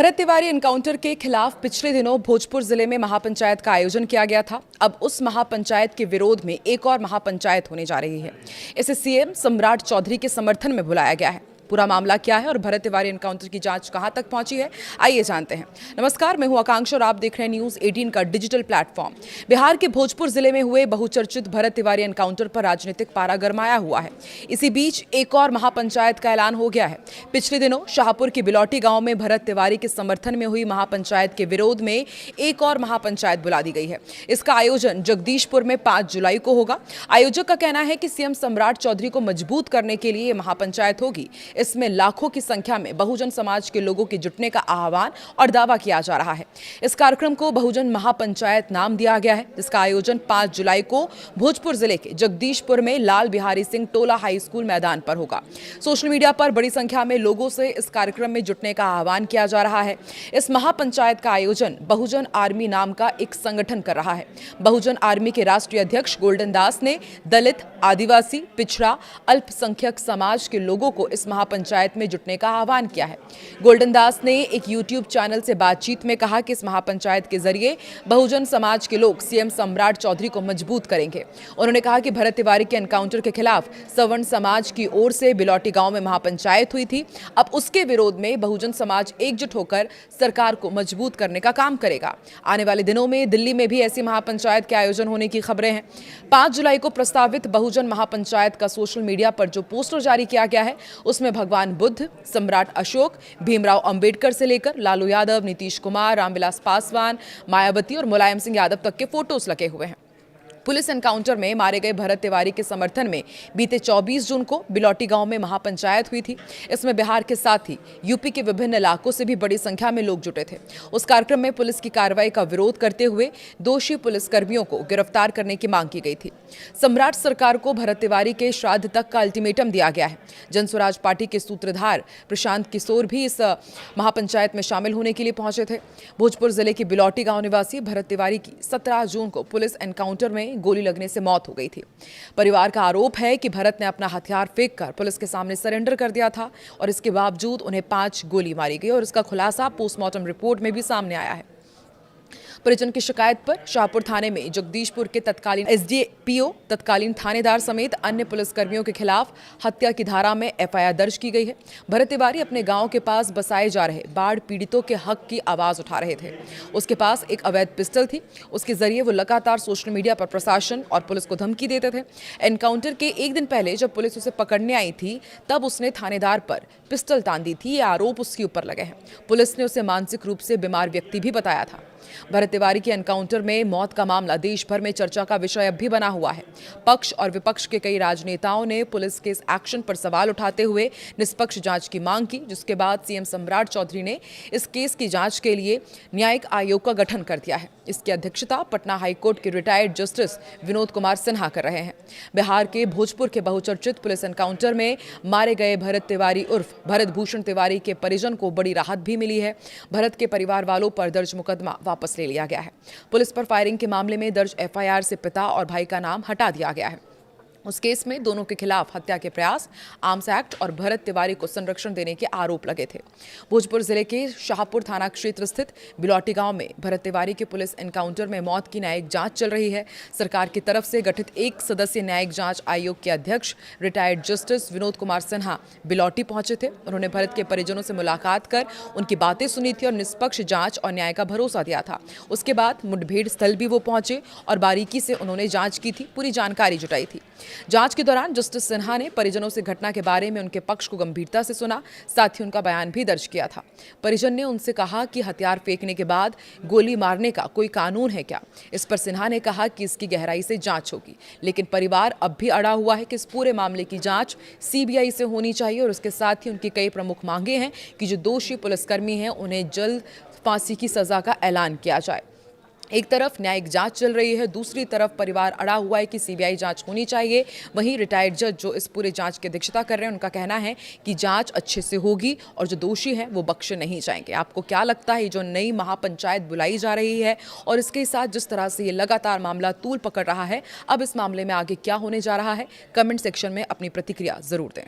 Bharat Tiwari encounter के खिलाफ पिछले दिनों भोजपुर जिले में महापंचायत का आयोजन किया गया था। अब उस महापंचायत के विरोध में एक और महापंचायत होने जा रही है। इसे सीएम सम्राट चौधरी के समर्थन में बुलाया गया है। पूरा मामला क्या है और भरत तिवारी एनकाउंटर की जांच कहां तक पहुंची है, आइए जानते हैं। नमस्कार, मैं हूं आकांक्षा और आप देख रहे हैं न्यूज 18 का डिजिटल प्लेटफॉर्म। बिहार के भोजपुर जिले में हुए बहुचर्चित भरत तिवारी एनकाउंटर पर राजनीतिक पारा गरमाया हुआ है। इसी बीच एक और महापंचायत का ऐलान हो गया है। पिछले दिनों शाहपुर के बिलौटी गांव में भरत तिवारी के समर्थन में हुई महापंचायत के विरोध में एक और महापंचायत बुला दी गई है। इसका आयोजन जगदीशपुर में 5 जुलाई को होगा। आयोजक का कहना है कि सीएम सम्राट चौधरी को मजबूत करने के लिए महापंचायत होगी। इसमें लाखों की संख्या में बहुजन समाज के लोगों के जुटने का आह्वान और दावा किया जा रहा है। इस कार्यक्रम को बहुजन महापंचायत नाम दिया गया है, जिसका आयोजन 5 जुलाई को भोजपुर जिले के जगदीशपुर में लाल बिहारी सिंह टोला हाई स्कूल मैदान पर होगा। सोशल मीडिया पर बड़ी संख्या में लोगों से इस कार्यक्रम में जुटने का आह्वान किया जा रहा है। इस महापंचायत का आयोजन बहुजन आर्मी नाम का एक संगठन कर रहा है। बहुजन आर्मी के राष्ट्रीय अध्यक्ष गोल्डन दास ने दलित, आदिवासी, पिछड़ा, अल्पसंख्यक समाज के लोगों को इस महापंचायत में जुटने का आह्वान किया है। गोल्डन दास ने एक यूट्यूब चैनल से बातचीत में कहा कि इस महापंचायत के जरिए बहुजन समाज के लोग सीएम सम्राट चौधरी को मजबूत करेंगे। उन्होंने कहा कि भरत तिवारी के एनकाउंटर के खिलाफ सवर्ण समाज की ओर से बिलौटी गांव में महापंचायत हुई थी। अब उसके विरोध में बहुजन समाज एकजुट होकर सरकार को मजबूत करने का काम करेगा। आने वाले दिनों में दिल्ली में भी ऐसी महापंचायत के आयोजन होने की खबरें हैं। 5 जुलाई को प्रस्तावित बहुजन महापंचायत का सोशल मीडिया पर जो पोस्टर जारी किया गया है, उसमें भगवान बुद्ध, सम्राट अशोक, भीमराव अंबेडकर से लेकर लालू यादव, नीतीश कुमार, रामविलास पासवान, मायावती और मुलायम सिंह यादव तक के फोटोज लगे हुए हैं। पुलिस एनकाउंटर में मारे गए भरत तिवारी के समर्थन में बीते 24 जून को बिलौटी गांव में महापंचायत हुई थी। इसमें बिहार के साथ ही यूपी के विभिन्न इलाकों से भी बड़ी संख्या में लोग जुटे थे। उस कार्यक्रम में पुलिस की कार्रवाई का विरोध करते हुए दोषी पुलिसकर्मियों को गिरफ्तार करने की मांग की गई थी। सम्राट सरकार को भरत तिवारी के श्राद्ध तक का अल्टीमेटम दिया गया है। जनस्वराज पार्टी के सूत्रधार प्रशांत किशोर भी इस महापंचायत में शामिल होने के लिए पहुंचे थे। भोजपुर जिले के बिलौटी गांव निवासी भरत तिवारी की 17 जून को पुलिस एनकाउंटर में गोली लगने से मौत हो गई थी। परिवार का आरोप है कि भरत ने अपना हथियार फेंककर पुलिस के सामने सरेंडर कर दिया था और इसके बावजूद उन्हें 5 गोली मारी गई और इसका खुलासा पोस्टमार्टम रिपोर्ट में भी सामने आया है। परिजन की शिकायत पर शाहपुर थाने में जगदीशपुर के तत्कालीन एसडीपीओ, तत्कालीन थानेदार समेत अन्य पुलिसकर्मियों के खिलाफ हत्या की धारा में एफआईआर दर्ज की गई है। भरत तिवारी अपने गांव के पास बसाए जा रहे बाढ़ पीड़ितों के हक की आवाज उठा रहे थे। उसके पास एक अवैध पिस्टल थी। उसके जरिए वो लगातार सोशल मीडिया पर प्रशासन और पुलिस को धमकी देते थे। एनकाउंटर के एक दिन पहले जब पुलिस उसे पकड़ने आई थी, तब उसने थानेदार पर पिस्टल तान दी थी। ये आरोप उसके ऊपर लगे हैं। पुलिस ने उसे मानसिक रूप से बीमार व्यक्ति भी बताया था। भरत तिवारी के एनकाउंटर में मौत का मामला देश भर में चर्चा का विषय अब भी बना हुआ है। पक्ष और विपक्ष के कई राजनेताओं ने पुलिस के इस एक्शन पर सवाल उठाते हुए निष्पक्ष जांच की मांग की, जिसके बाद सीएम सम्राट चौधरी ने इस केस की जांच के लिए न्यायिक आयोग का गठन कर दिया है। इसकी अध्यक्षता पटना हाईकोर्ट के रिटायर्ड जस्टिस विनोद कुमार सिन्हा कर रहे हैं। बिहार के भोजपुर के बहुचर्चित पुलिस एनकाउंटर में मारे गए भरत तिवारी उर्फ भरत भूषण तिवारी के परिजन को बड़ी राहत भी मिली है। भरत के परिवार वालों पर दर्ज मुकदमा वापस ले लिया गया है। पुलिस पर फायरिंग के मामले में दर्ज एफआईआर से पिता और भाई का नाम हटा दिया गया है। उस केस में दोनों के खिलाफ हत्या के प्रयास, आर्म्स एक्ट और भरत तिवारी को संरक्षण देने के आरोप लगे थे। भोजपुर जिले के शाहपुर थाना क्षेत्र स्थित बिलौटी गांव में भरत तिवारी के पुलिस एनकाउंटर में मौत की न्यायिक जांच चल रही है। सरकार की तरफ से गठित 1 सदस्यीय न्यायिक जांच आयोग के अध्यक्ष रिटायर्ड जस्टिस विनोद कुमार सिन्हा बिलौटी पहुंचे थे। उन्होंने भरत के परिजनों से मुलाकात कर उनकी बातें सुनी थी और निष्पक्ष जांच और न्याय का भरोसा दिया था। उसके बाद मुठभेड़ स्थल भी वो पहुंचे और बारीकी से उन्होंने जांच की थी, पूरी जानकारी जुटाई थी। जांच के दौरान जस्टिस सिन्हा ने परिजनों से घटना के बारे में उनके पक्ष को गंभीरता से सुना, साथ ही उनका बयान भी दर्ज किया था। परिजन ने उनसे कहा कि हथियार फेंकने के बाद गोली मारने का कोई कानून है क्या। इस पर सिन्हा ने कहा कि इसकी गहराई से जांच होगी, लेकिन परिवार अब भी अड़ा हुआ है कि इस पूरे मामले की जांच सीबीआई से होनी चाहिए और उसके साथ ही उनकी कई प्रमुख मांगे हैं कि जो दोषी पुलिसकर्मी हैं उन्हें जल्द फांसी की सजा का ऐलान किया जाए। एक तरफ न्यायिक जांच चल रही है, दूसरी तरफ परिवार अड़ा हुआ है कि सीबीआई जांच होनी चाहिए। वहीं रिटायर्ड जज जो इस पूरे जांच की अध्यक्षता कर रहे हैं, उनका कहना है कि जांच अच्छे से होगी और जो दोषी हैं वो बख्शे नहीं जाएंगे। आपको क्या लगता है, जो नई महापंचायत बुलाई जा रही है और इसके साथ जिस तरह से ये लगातार मामला तूल पकड़ रहा है, अब इस मामले में आगे क्या होने जा रहा है? कमेंट सेक्शन में अपनी प्रतिक्रिया जरूर दें।